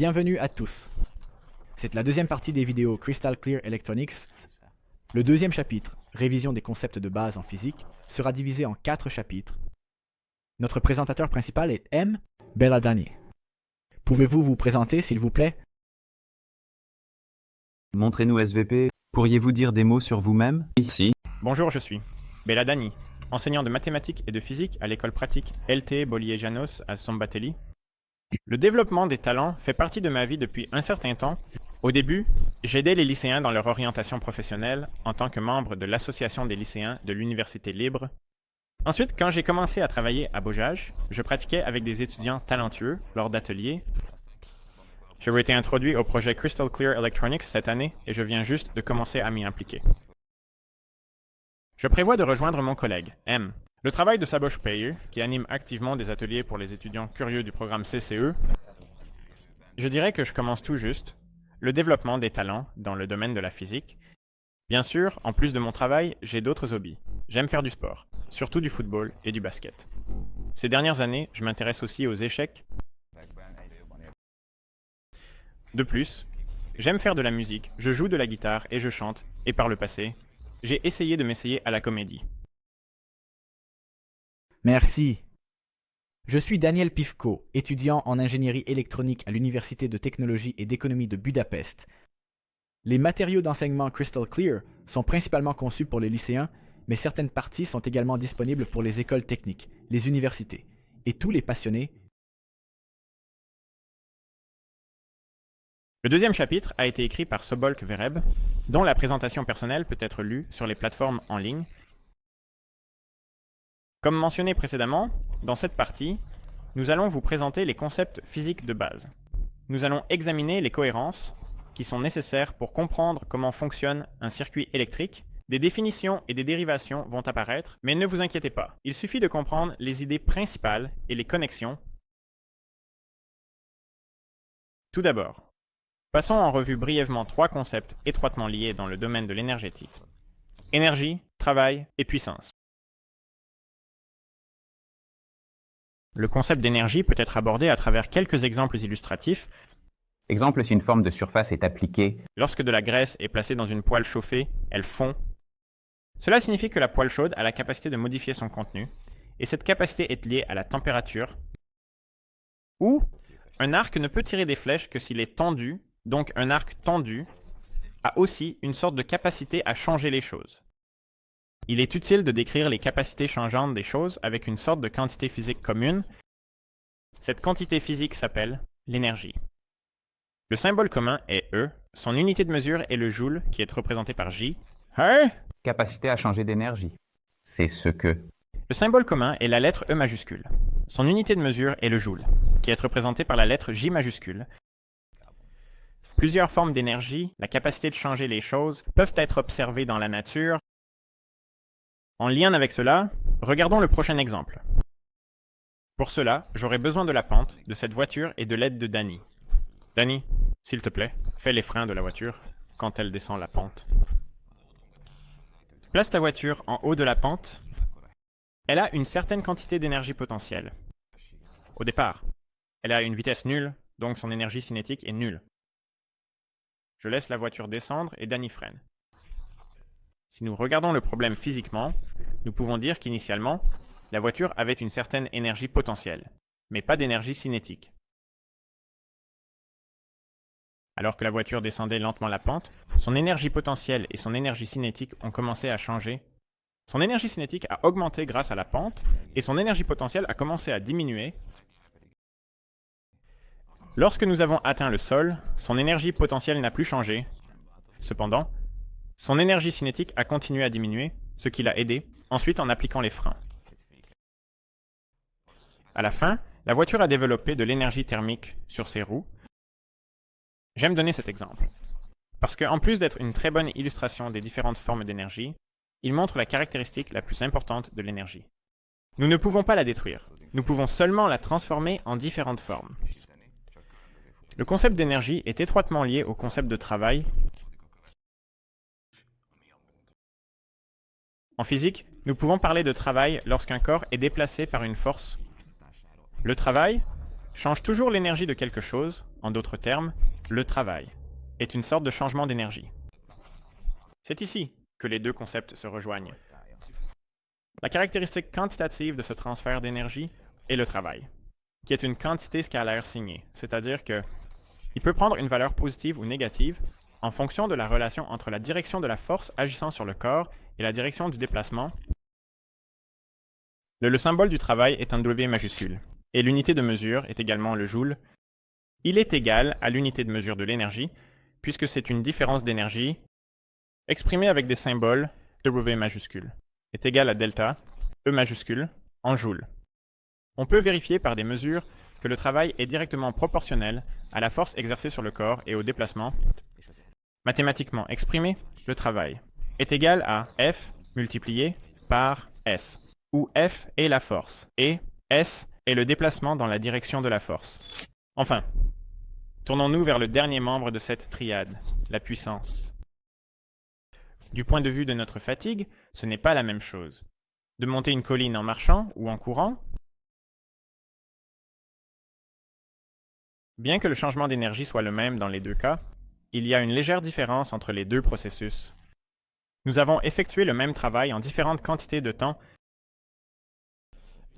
Bienvenue à tous. C'est la deuxième partie des vidéos Crystal Clear Electronics. Le deuxième chapitre, révision des concepts de base en physique, sera divisé en 4 chapitres. Notre présentateur principal est M. Belladani. Pouvez-vous vous présenter, s'il vous plaît? Montrez-nous SVP. Pourriez-vous dire des mots sur vous-même? Ici. Bonjour, je suis Belladani, enseignant de mathématiques et de physique à l'école pratique LTE Bollier-Janos à Szombathely. Le développement des talents fait partie de ma vie depuis un certain temps. Au début, j'aidais les lycéens dans leur orientation professionnelle en tant que membre de l'association des lycéens de l'Université libre. Ensuite, quand j'ai commencé à travailler à Beaujage, je pratiquais avec des étudiants talentueux lors d'ateliers. J'ai été introduit au projet Crystal Clear Electronics cette année et je viens juste de commencer à m'y impliquer. Je prévois de rejoindre mon collègue, M. Le travail de Szabolcs Péter, qui anime activement des ateliers pour les étudiants curieux du programme CCE, je dirais que je commence tout juste le développement des talents dans le domaine de la physique. Bien sûr, en plus de mon travail, j'ai d'autres hobbies. J'aime faire du sport, surtout du football et du basket. Ces dernières années, je m'intéresse aussi aux échecs. De plus, j'aime faire de la musique, je joue de la guitare et je chante, et par le passé, j'ai essayé de m'essayer à la comédie. Merci. Je suis Daniel Pivko, étudiant en ingénierie électronique à l'Université de technologie et d'économie de Budapest. Les matériaux d'enseignement Crystal Clear sont principalement conçus pour les lycéens, mais certaines parties sont également disponibles pour les écoles techniques, les universités et tous les passionnés. Le deuxième chapitre a été écrit par Szabolcs Vereb, dont la présentation personnelle peut être lue sur les plateformes en ligne. Comme mentionné précédemment, dans cette partie, nous allons vous présenter les concepts physiques de base. Nous allons examiner les cohérences qui sont nécessaires pour comprendre comment fonctionne un circuit électrique. Des définitions et des dérivations vont apparaître, mais ne vous inquiétez pas, il suffit de comprendre les idées principales et les connexions. Tout d'abord, passons en revue brièvement 3 concepts étroitement liés dans le domaine de l'énergétique. Énergie, travail et puissance. Le concept d'énergie peut être abordé à travers quelques exemples illustratifs. Exemple, si une forme de surface est appliquée. Lorsque de la graisse est placée dans une poêle chauffée, elle fond. Cela signifie que la poêle chaude a la capacité de modifier son contenu, et cette capacité est liée à la température. Ou, un arc ne peut tirer des flèches que s'il est tendu, donc un arc tendu a aussi une sorte de capacité à changer les choses. Il est utile de décrire les capacités changeantes des choses avec une sorte de quantité physique commune. Cette quantité physique s'appelle l'énergie. Le symbole commun est E, son unité de mesure est le joule qui est représenté par J. Hein? Capacité à changer d'énergie. C'est ce que. Le symbole commun est la lettre E majuscule. Son unité de mesure est le joule, qui est représenté par la lettre J majuscule. Plusieurs formes d'énergie, la capacité de changer les choses, peuvent être observées dans la nature. En lien avec cela, regardons le prochain exemple. Pour cela, j'aurai besoin de la pente, de cette voiture et de l'aide de Danny. Danny, s'il te plaît, fais les freins de la voiture quand elle descend la pente. Place ta voiture en haut de la pente. Elle a une certaine quantité d'énergie potentielle. Au départ, elle a une vitesse nulle, donc son énergie cinétique est nulle. Je laisse la voiture descendre et Danny freine. Si nous regardons le problème physiquement, nous pouvons dire qu'initialement, la voiture avait une certaine énergie potentielle, mais pas d'énergie cinétique. Alors que la voiture descendait lentement la pente, son énergie potentielle et son énergie cinétique ont commencé à changer. Son énergie cinétique a augmenté grâce à la pente, et son énergie potentielle a commencé à diminuer. Lorsque nous avons atteint le sol, son énergie potentielle n'a plus changé. Cependant, son énergie cinétique a continué à diminuer, ce qui l'a aidé, ensuite en appliquant les freins. À la fin, la voiture a développé de l'énergie thermique sur ses roues. J'aime donner cet exemple, parce qu'en plus d'être une très bonne illustration des différentes formes d'énergie, il montre la caractéristique la plus importante de l'énergie. Nous ne pouvons pas la détruire, nous pouvons seulement la transformer en différentes formes. Le concept d'énergie est étroitement lié au concept de travail. En physique, nous pouvons parler de travail lorsqu'un corps est déplacé par une force. Le travail change toujours l'énergie de quelque chose en d'autres termes, le travail, est une sorte de changement d'énergie. C'est ici que les deux concepts se rejoignent. La caractéristique quantitative de ce transfert d'énergie est le travail, qui est une quantité scalaire signée, c'est-à-dire que il peut prendre une valeur positive ou négative en fonction de la relation entre la direction de la force agissant sur le corps et la direction du déplacement. Le symbole du travail est un W majuscule, et l'unité de mesure est également le joule. Il est égal à l'unité de mesure de l'énergie, puisque c'est une différence d'énergie exprimée avec des symboles W majuscule, est égal à delta, E majuscule, en joule. On peut vérifier par des mesures que le travail est directement proportionnel à la force exercée sur le corps et au déplacement. Mathématiquement exprimé, le travail est égal à F multiplié par S, où F est la force et S est le déplacement dans la direction de la force. Enfin, tournons-nous vers le dernier membre de cette triade, la puissance. Du point de vue de notre fatigue, ce n'est pas la même chose. De monter une colline en marchant ou en courant. Bien que le changement d'énergie soit le même dans les deux cas, il y a une légère différence entre les deux processus. Nous avons effectué le même travail en différentes quantités de temps.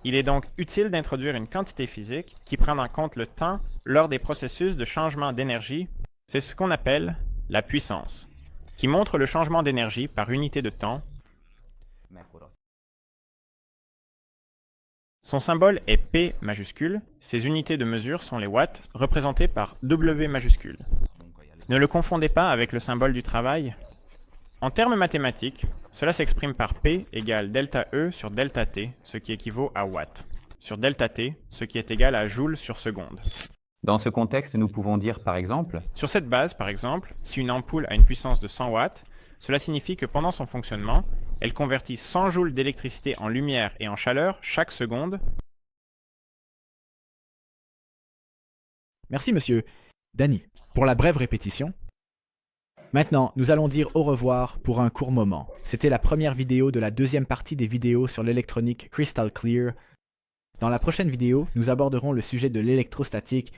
Il est donc utile d'introduire une quantité physique qui prend en compte le temps lors des processus de changement d'énergie. C'est ce qu'on appelle la puissance, qui montre le changement d'énergie par unité de temps. Son symbole est P majuscule, ses unités de mesure sont les watts, représentées par W majuscule. Ne le confondez pas avec le symbole du travail. En termes mathématiques, cela s'exprime par P égale delta E sur delta T, ce qui équivaut à watts, sur delta T, ce qui est égal à joule sur seconde. Dans ce contexte, nous pouvons dire par exemple, Sur cette base, par exemple, si une ampoule a une puissance de 100 watts, cela signifie que pendant son fonctionnement, elle convertit 100 joules d'électricité en lumière et en chaleur chaque seconde. Merci monsieur. Danny, pour la brève répétition. Maintenant, nous allons dire au revoir pour un court moment. C'était la première vidéo de la deuxième partie des vidéos sur l'électronique Crystal Clear. Dans la prochaine vidéo, nous aborderons le sujet de l'électrostatique